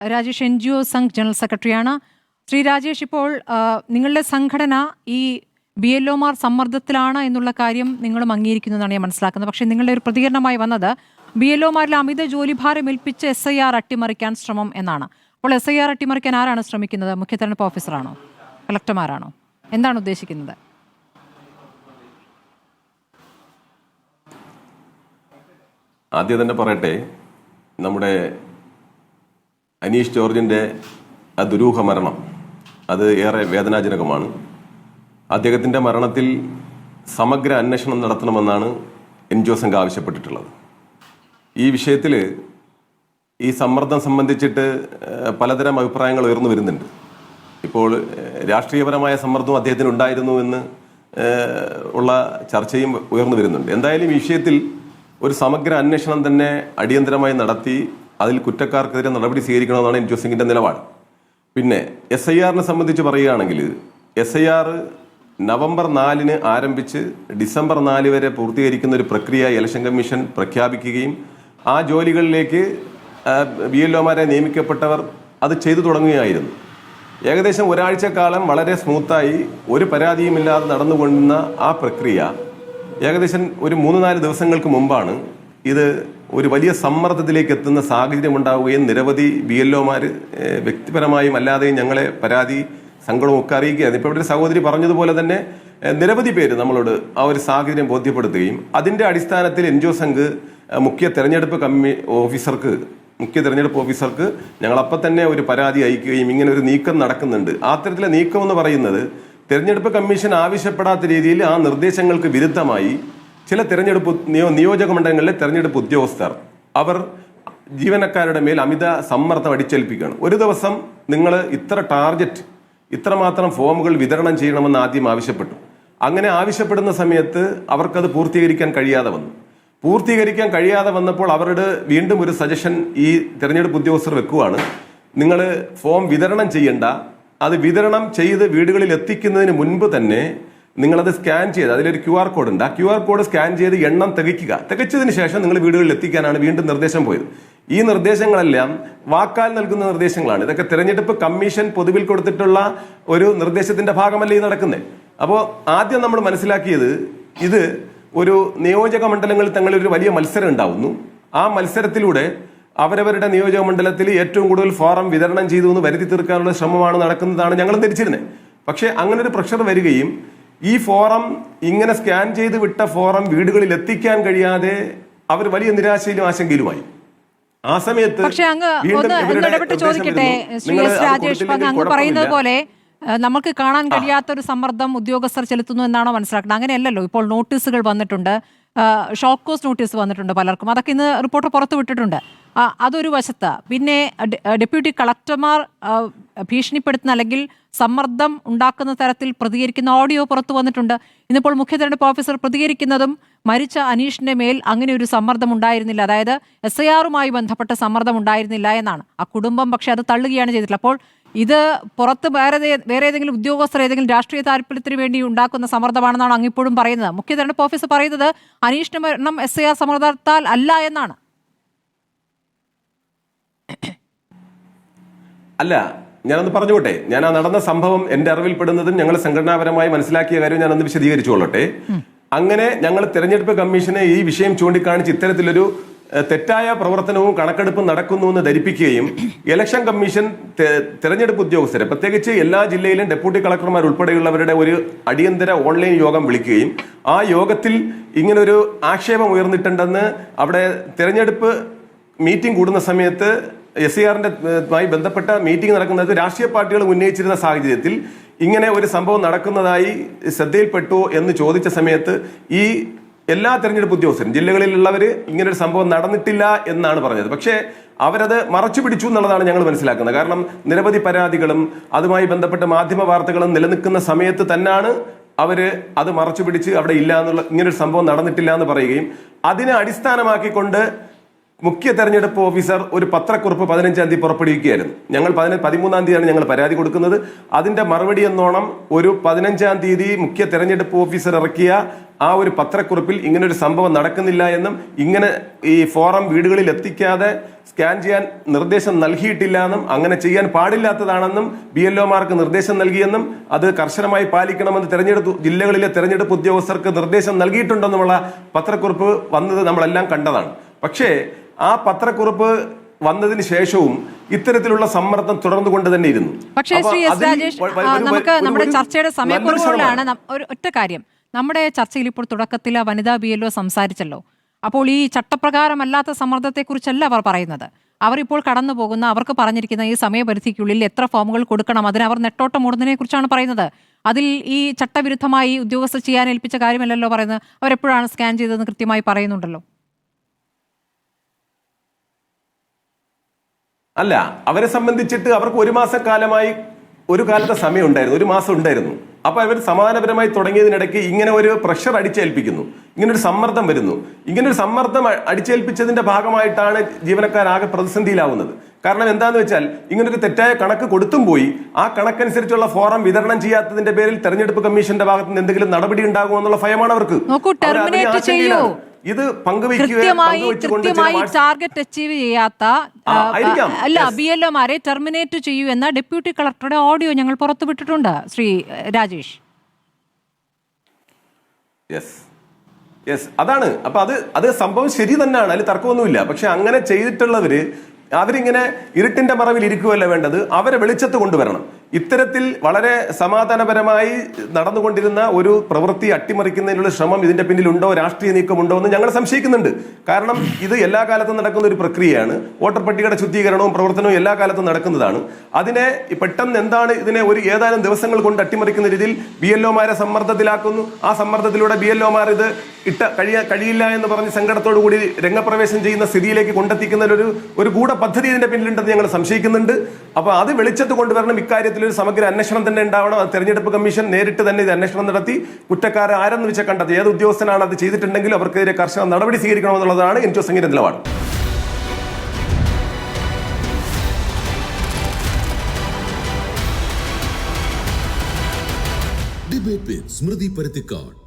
Rajesh NGO Sangh general സെക്രട്ടറിയാണ്. ശ്രീ രാജേഷ്, ഇപ്പോൾ നിങ്ങളുടെ സംഘടന ഈ BLOമാർ സമ്മർദ്ദത്തിലാണ് എന്നുള്ള കാര്യം നിങ്ങളും അംഗീകരിക്കുന്നതാണ് ഞാൻ മനസ്സിലാക്കുന്നത്. പക്ഷേ നിങ്ങളുടെ ഒരു പ്രതികരണമായി വന്നത് BLOമാരിൽ അമിത ജോലിഭാരം ഏൽപ്പിച്ച് SIR അട്ടിമറിക്കാൻ ശ്രമം എന്നാണ്. അപ്പോൾ SIR അട്ടിമറിക്കാൻ ആരാണ് ശ്രമിക്കുന്നത്? മുഖ്യ തെരഞ്ഞെടുപ്പ് ഓഫീസറാണോ, കളക്ടർമാരാണോ? എന്താണ് ഉദ്ദേശിക്കുന്നത്? ആദ്യം തന്നെ പറയട്ടെ, നമ്മുടെ അനീഷ് ജോർജിൻ്റെ ആ ദുരൂഹ മരണം അത് ഏറെ വേദനാജനകമാണ്. അദ്ദേഹത്തിൻ്റെ മരണത്തിൽ സമഗ്ര അന്വേഷണം നടത്തണമെന്നാണ് NGO സംഘം ആവശ്യപ്പെട്ടിട്ടുള്ളത്. ഈ വിഷയത്തിൽ ഈ സമ്മർദ്ദം സംബന്ധിച്ചിട്ട് പലതരം അഭിപ്രായങ്ങൾ ഉയർന്നു വരുന്നുണ്ട്. ഇപ്പോൾ രാഷ്ട്രീയപരമായ സമ്മർദ്ദവും അദ്ദേഹത്തിന് ഉണ്ടായിരുന്നു എന്ന് ഉള്ള ചർച്ചയും ഉയർന്നു വരുന്നുണ്ട്. എന്തായാലും ഈ വിഷയത്തിൽ ഒരു സമഗ്ര അന്വേഷണം തന്നെ അടിയന്തരമായി നടത്തി അതിൽ കുറ്റക്കാർക്കെതിരെ നടപടി സ്വീകരിക്കണമെന്നാണ് NGO സംഘിൻ്റെ നിലപാട്. പിന്നെ SIRനെ സംബന്ധിച്ച് പറയുകയാണെങ്കിൽ SIR നവംബർ 4-ന് ആരംഭിച്ച് ഡിസംബർ 4 വരെ പൂർത്തീകരിക്കുന്ന ഒരു പ്രക്രിയ ഇലക്ഷൻ കമ്മീഷൻ പ്രഖ്യാപിക്കുകയും ആ ജോലികളിലേക്ക് BLOമാരെ നിയമിക്കപ്പെട്ടവർ അത് ചെയ്തു തുടങ്ങുകയായിരുന്നു. ഏകദേശം ഒരാഴ്ചക്കാലം വളരെ സ്മൂത്തായി ഒരു പരാതിയുമില്ലാതെ നടന്നുകൊണ്ടിരുന്ന ആ പ്രക്രിയ ഏകദേശം ഒരു 3-4 ദിവസങ്ങൾക്ക് മുമ്പാണ് ഇത് ഒരു വലിയ സമ്മർദ്ദത്തിലേക്ക് എത്തുന്ന സാഹചര്യം ഉണ്ടാവുകയും നിരവധി BLOമാർ വ്യക്തിപരമായും അല്ലാതെയും ഞങ്ങളെ പരാതി സങ്കടമൊക്കെ അറിയിക്കുകയാണ്. ഇപ്പോൾ ഇവിടെ ഒരു സഹോദരി പറഞ്ഞതുപോലെ തന്നെ നിരവധി പേര് നമ്മളോട് ആ ഒരു സാഹചര്യം ബോധ്യപ്പെടുത്തുകയും അതിൻ്റെ അടിസ്ഥാനത്തിൽ NGO സംഘ് മുഖ്യ തെരഞ്ഞെടുപ്പ് ഓഫീസർക്ക് ഞങ്ങളപ്പം തന്നെ ഒരു പരാതി അയക്കുകയും ഇങ്ങനെ ഒരു നീക്കം നടക്കുന്നുണ്ട്. ആ തരത്തിലെ നീക്കം എന്ന് പറയുന്നത് തെരഞ്ഞെടുപ്പ് കമ്മീഷൻ ആവശ്യപ്പെടാത്ത രീതിയിൽ ആ നിർദ്ദേശങ്ങൾക്ക് വിരുദ്ധമായി ചില തെരഞ്ഞെടുപ്പ് നിയോജക മണ്ഡലങ്ങളിലെ തെരഞ്ഞെടുപ്പ് ഉദ്യോഗസ്ഥർ അവർ ജീവനക്കാരുടെ മേൽ അമിത സമ്മർദ്ദം അടിച്ചേൽപ്പിക്കുകയാണ്. ഒരു ദിവസം നിങ്ങൾ ഇത്രമാത്രം ഫോമുകൾ വിതരണം ചെയ്യണമെന്ന് ആദ്യം ആവശ്യപ്പെട്ടു. അങ്ങനെ ആവശ്യപ്പെടുന്ന സമയത്ത് അവർക്കത് പൂർത്തീകരിക്കാൻ കഴിയാതെ വന്നപ്പോൾ അവരുടെ വീണ്ടും ഒരു സജഷൻ ഈ തെരഞ്ഞെടുപ്പ് ഉദ്യോഗസ്ഥർ വെക്കുവാണ്, നിങ്ങൾ ഫോം വിതരണം ചെയ്യണ്ട, അത് വിതരണം ചെയ്ത് വീടുകളിൽ എത്തിക്കുന്നതിന് മുൻപ് തന്നെ നിങ്ങളത് സ്കാൻ ചെയ്ത് അതിലൊരു QR കോഡ് ഉണ്ട്, ആ QR കോഡ് സ്കാൻ ചെയ്ത് എണ്ണം തികച്ചതിന് ശേഷം നിങ്ങൾ വീടുകളിൽ എത്തിക്കാനാണ് വീണ്ടും നിർദ്ദേശം പോയത്. ഈ നിർദ്ദേശങ്ങളെല്ലാം വാക്കാൽ നൽകുന്ന നിർദ്ദേശങ്ങളാണ്. ഇതൊക്കെ തെരഞ്ഞെടുപ്പ് കമ്മീഷൻ പൊതുവിൽ കൊടുത്തിട്ടുള്ള ഒരു നിർദ്ദേശത്തിന്റെ ഭാഗമല്ല ഈ നടക്കുന്നത്. അപ്പോൾ ആദ്യം നമ്മൾ മനസ്സിലാക്കിയത് ഇത് ഒരു നിയോജക മണ്ഡലങ്ങളിൽ തങ്ങളൊരു വലിയ മത്സരം ഉണ്ടാവുന്നു. ആ മത്സരത്തിലൂടെ അവരവരുടെ നിയോജക മണ്ഡലത്തിൽ ഏറ്റവും കൂടുതൽ ഫോറം വിതരണം ചെയ്തു എന്ന് വരുത്തി തീർക്കാനുള്ള ശ്രമമാണ് നടക്കുന്നതാണ് ഞങ്ങൾ ധരിച്ചിരുന്നത്. പക്ഷേ അങ്ങനെ ഒരു പ്രഷർ വരികയും ഈ ഫോറം ഇങ്ങനെ സ്കാൻ ചെയ്ത് വിട്ട ഫോറം വീടുകളിൽ എത്തിക്കാൻ കഴിയാതെ അവർ വലിയ നിരാശയിലും ആശങ്കയിലുമായി. ആ സമയത്ത് ചോദിക്കട്ടെ ശ്രീ S. രാജേഷ്, അങ്ങ് പറയുന്നത് പോലെ നമുക്ക് കാണാൻ കഴിയാത്തൊരു സമ്മർദ്ദം ഉദ്യോഗസ്ഥർ ചെലുത്തുന്നു എന്നാണോ മനസ്സിലാക്കുന്നത്? അങ്ങനെയല്ലല്ലോ. ഇപ്പോൾ നോട്ടീസുകൾ വന്നിട്ടുണ്ട്, ഷോർട്ട് കോസ്റ്റ് നോട്ടീസ് വന്നിട്ടുണ്ട് പലർക്കും. അതൊക്കെ ഇന്ന് റിപ്പോർട്ടർ പുറത്തു വിട്ടിട്ടുണ്ട്. അതൊരു വശത്ത്. പിന്നെ ഡെപ്യൂട്ടി കളക്ടർമാർ ഭീഷണിപ്പെടുത്തുന്ന അല്ലെങ്കിൽ സമ്മർദ്ദം ഉണ്ടാക്കുന്ന തരത്തിൽ പ്രതികരിക്കുന്ന ഓഡിയോ പുറത്തു വന്നിട്ടുണ്ട്. ഇന്നിപ്പോൾ മുഖ്യ തെരഞ്ഞെടുപ്പ് ഓഫീസർ പ്രതികരിക്കുന്നതും മരിച്ച അനീഷിന്റെ മേൽ അങ്ങനെ ഒരു സമ്മർദ്ദം ഉണ്ടായിരുന്നില്ല, അതായത് SIRുമായി ബന്ധപ്പെട്ട സമ്മർദ്ദം ഉണ്ടായിരുന്നില്ല എന്നാണ്. ആ കുടുംബം പക്ഷെ അത് തള്ളുകയാണ് ചെയ്തിട്ടുള്ളത്. അപ്പോൾ ഇത് പുറത്ത് വേറെ ഏതെങ്കിലും ഉദ്യോഗസ്ഥർ ഏതെങ്കിലും രാഷ്ട്രീയ താല്പര്യത്തിന് വേണ്ടി ഉണ്ടാക്കുന്ന സമ്മർദ്ദമാണെന്നാണ് അങ്ങിപ്പോഴും പറയുന്നത്. മുഖ്യ തെരഞ്ഞെടുപ്പ് ഓഫീസർ പറയുന്നത് അനീഷിന്റെ മരണം SIR സമ്മർദ്ദത്താൽ അല്ല എന്നാണ്. അല്ല, ഞാനൊന്ന് പറഞ്ഞോട്ടെ. ഞാൻ ആ നടന്ന സംഭവം എന്റെ അറിവിൽപ്പെടുന്നതും ഞങ്ങൾ സംഘടനാപരമായി മനസ്സിലാക്കിയ കാര്യം ഞാനൊന്ന് വിശദീകരിച്ചുകൊള്ളട്ടെ. അങ്ങനെ ഞങ്ങൾ തെരഞ്ഞെടുപ്പ് കമ്മീഷനെ ഈ വിഷയം ചൂണ്ടിക്കാണിച്ച് ഇത്തരത്തിലൊരു തെറ്റായ പ്രവർത്തനവും കണക്കെടുപ്പും നടക്കുന്നു എന്ന് ധരിപ്പിക്കുകയും ഇലക്ഷൻ കമ്മീഷൻ തെരഞ്ഞെടുപ്പ് ഉദ്യോഗസ്ഥരെ, പ്രത്യേകിച്ച് എല്ലാ ജില്ലയിലും ഡെപ്യൂട്ടി കളക്ടർമാർ ഉൾപ്പെടെയുള്ളവരുടെ ഒരു അടിയന്തര ഓൺലൈൻ യോഗം വിളിക്കുകയും ആ യോഗത്തിൽ ഇങ്ങനൊരു ആക്ഷേപം ഉയർന്നിട്ടുണ്ടെന്ന് അവിടെ തെരഞ്ഞെടുപ്പ് മീറ്റിംഗ് കൂടുന്ന സമയത്ത് SIRമായി ബന്ധപ്പെട്ട മീറ്റിംഗ് നടക്കുന്നത് രാഷ്ട്രീയ പാർട്ടികൾ ഉന്നയിച്ചിരുന്ന സാഹചര്യത്തിൽ ഇങ്ങനെ ഒരു സംഭവം നടക്കുന്നതായി ശ്രദ്ധയിൽപ്പെട്ടു എന്ന് ചോദിച്ച സമയത്ത് ഈ എല്ലാ തെരഞ്ഞെടുപ്പ് ഉദ്യോഗസ്ഥരും ജില്ലകളിലുള്ളവർ ഇങ്ങനൊരു സംഭവം നടന്നിട്ടില്ല എന്നാണ് പറഞ്ഞത്. പക്ഷേ അവരത് മറച്ചു പിടിച്ചു എന്നുള്ളതാണ് ഞങ്ങൾ മനസ്സിലാക്കുന്നത്. കാരണം നിരവധി പരാതികളും അതുമായി ബന്ധപ്പെട്ട മാധ്യമ വാർത്തകളും നിലനിൽക്കുന്ന സമയത്ത് തന്നെയാണ് അവര് അത് മറച്ചു പിടിച്ച് അവിടെ ഇല്ല എന്നുള്ള, ഇങ്ങനൊരു സംഭവം നടന്നിട്ടില്ല എന്ന് പറയുകയും അതിനെ അടിസ്ഥാനമാക്കിക്കൊണ്ട് മുഖ്യ തെരഞ്ഞെടുപ്പ് ഓഫീസർ ഒരു പത്രക്കുറിപ്പ് 15-ാം തീയതി പുറപ്പെടുവിക്കുകയായിരുന്നു. ഞങ്ങൾ 13-ാം തീയതിയാണ് ഞങ്ങൾ പരാതി കൊടുക്കുന്നത്. അതിന്റെ മറുപടി എന്നോണം ഒരു 15-ാം തീയതി മുഖ്യ തെരഞ്ഞെടുപ്പ് ഓഫീസർ ഇറക്കിയ ആ ഒരു പത്രക്കുറിപ്പിൽ ഇങ്ങനെ ഒരു സംഭവം നടക്കുന്നില്ല എന്നും ഇങ്ങനെ ഈ ഫോറം വീടുകളിൽ എത്തിക്കാതെ സ്കാൻ ചെയ്യാൻ നിർദ്ദേശം നൽകിയിട്ടില്ല എന്നും അങ്ങനെ ചെയ്യാൻ പാടില്ലാത്തതാണെന്നും BLOമാർക്ക് നിർദ്ദേശം നൽകിയെന്നും അത് കർശനമായി പാലിക്കണമെന്ന് ജില്ലകളിലെ തെരഞ്ഞെടുപ്പ് ഉദ്യോഗസ്ഥർക്ക് നിർദ്ദേശം നൽകിയിട്ടുണ്ടെന്നുമുള്ള പത്രക്കുറിപ്പ് വന്നത് നമ്മളെല്ലാം കണ്ടതാണ്. പക്ഷേ ആ പത്രക്കുറിപ്പ് വന്നതിന് ശേഷവും ഇത്തരത്തിലുള്ള സമ്മർദ്ദം തുടർന്നുകൊണ്ട് തന്നെ ഇരുന്നു. പക്ഷേ ശ്രീ എസ് രാജേഷ്, നമുക്ക് നമ്മുടെ ചർച്ചയുടെ സമയക്കുറവുകളാണ്. ഒരു ഒറ്റ കാര്യം, നമ്മുടെ ചർച്ചയിൽ ഇപ്പോൾ തുടക്കത്തിൽ വനിതാ BLO സംസാരിച്ചല്ലോ. അപ്പോൾ ഈ ചട്ടപ്രകാരമല്ലാത്ത സമ്മർദ്ദത്തെക്കുറിച്ചല്ല അവർ പറയുന്നത്. അവർ ഇപ്പോൾ കടന്നു പോകുന്ന, അവർക്ക് പറഞ്ഞിരിക്കുന്ന ഈ സമയപരിധിക്കുള്ളിൽ എത്ര ഫോമുകൾ കൊടുക്കണം, അതിന് അവർ നെട്ടോട്ടം ഓടുന്നതിനെ കുറിച്ചാണ് പറയുന്നത്. അതിൽ ഈ ചട്ടവിരുദ്ധമായി ഉദ്യോഗസ്ഥർ ചെയ്യാൻ ഏൽപ്പിച്ച കാര്യമല്ലല്ലോ പറയുന്നത്. അവരെപ്പോഴാണ് സ്കാൻ ചെയ്തതെന്ന് കൃത്യമായി പറയുന്നുണ്ടല്ലോ. അല്ല, അവരെ സംബന്ധിച്ചിട്ട് അവർക്ക് ഒരു മാസക്കാലമായി ഒരു കാലത്തെ സമയം ഉണ്ടായിരുന്നു, ഒരു മാസം ഉണ്ടായിരുന്നു. അപ്പൊ അവർ സമാധാനപരമായി തുടങ്ങിയതിനിടയ്ക്ക് ഇങ്ങനെ ഒരു പ്രഷർ അടിച്ചേൽപ്പിക്കുന്നു, ഇങ്ങനെ ഒരു സമ്മർദ്ദം വരുന്നു. ഇങ്ങനെ ഒരു സമ്മർദ്ദം അടിച്ചേൽപ്പിച്ചതിന്റെ ഭാഗമായിട്ടാണ് ജീവനക്കാരാകെ പ്രതിസന്ധിയിലാവുന്നത്. കാരണം എന്താന്ന് വെച്ചാൽ ഇങ്ങനൊരു തെറ്റായ കണക്ക് കൊടുത്തും പോയി ആ കണക്കനുസരിച്ചുള്ള ഫോറം വിതരണം ചെയ്യാത്തതിന്റെ പേരിൽ തെരഞ്ഞെടുപ്പ് കമ്മീഷന്റെ ഭാഗത്ത് നിന്ന് എന്തെങ്കിലും നടപടി ഉണ്ടാകുമോ എന്നുള്ള ഭയമാണ് അവർക്ക്. ഇത് കൃത്യമായി ടാർഗറ്റ് അച്ചീവ് ചെയ്യാത്ത BLOമാരെ ടെർമിനേറ്റ് ചെയ്യൂ എന്ന ഡെപ്യൂട്ടി കളക്ടറുടെ ഓഡിയോ ഞങ്ങൾ പുറത്തുവിട്ടിട്ടുണ്ട് ശ്രീ രാജേഷ്. അതാണ്. അപ്പൊ അത് സംഭവം ശരി തന്നെയാണ്, അതിൽ തർക്കമൊന്നുമില്ല. പക്ഷെ അങ്ങനെ ചെയ്തിട്ടുള്ളവര് അവരിങ്ങനെ ഇരുട്ടിന്റെ മറവിൽ ഇരിക്കുകയല്ല വേണ്ടത്, അവരെ വെളിച്ചത്ത് കൊണ്ടുവരണം. ഇത്തരത്തിൽ വളരെ സമാധാനപരമായി നടന്നുകൊണ്ടിരുന്ന ഒരു പ്രവൃത്തി അട്ടിമറിക്കുന്നതിനുള്ള ശ്രമം ഇതിന്റെ പിന്നിലുണ്ടോ, രാഷ്ട്രീയ നീക്കമുണ്ടോ എന്ന് ഞങ്ങൾ സംശയിക്കുന്നുണ്ട്. കാരണം ഇത് എല്ലാ കാലത്തും നടക്കുന്ന ഒരു പ്രക്രിയയാണ്. വോട്ടർ പട്ടികയുടെ ശുദ്ധീകരണവും പ്രവർത്തനവും എല്ലാ കാലത്തും നടക്കുന്നതാണ്. അതിനെ പെട്ടെന്ന് എന്താണ് ഇതിനെ ഒരു ഏതാനും ദിവസങ്ങൾ കൊണ്ട് അട്ടിമറിക്കുന്ന രീതിയിൽ BLOമാരെ സമ്മർദ്ദത്തിലാക്കുന്നു. ആ സമ്മർദ്ദത്തിലൂടെ BLOമാർ ഇത് കഴിയില്ല എന്ന് പറഞ്ഞ് സങ്കടത്തോടു കൂടി രംഗപ്രവേശം ചെയ്യുന്ന സ്ഥിതിയിലേക്ക് കൊണ്ടെത്തിക്കുന്നതിൽ ഒരു ഗൂഢ പദ്ധതി ഇതിന്റെ പിന്നിലുണ്ടെന്ന് ഞങ്ങൾ സംശയിക്കുന്നുണ്ട്. അപ്പൊ അത് വെളിച്ചത്ത് കൊണ്ടുവരണം. ഇക്കാര്യത്തിൽ ഒരു സമഗ്ര അന്വേഷണം തന്നെ ഉണ്ടാവണം. അത് തെരഞ്ഞെടുപ്പ് കമ്മീഷൻ നേരിട്ട് തന്നെ ഇത് അന്വേഷണം നടത്തി കുറ്റക്കാരെ ആരെന്ന് വെച്ചാൽ കണ്ടെത്തി ഏത് ഉദ്യോഗസ്ഥനാണ് അത് ചെയ്തിട്ടുണ്ടെങ്കിലും അവർക്കെതിരെ കർശന നടപടി സ്വീകരിക്കണമെന്നുള്ളതാണ് എൻജോ സംഘിന്റെ നിലപാട്. ഡിബേറ്റ് വിത്ത് സ്മൃതി പരുത്തിക്കാട്.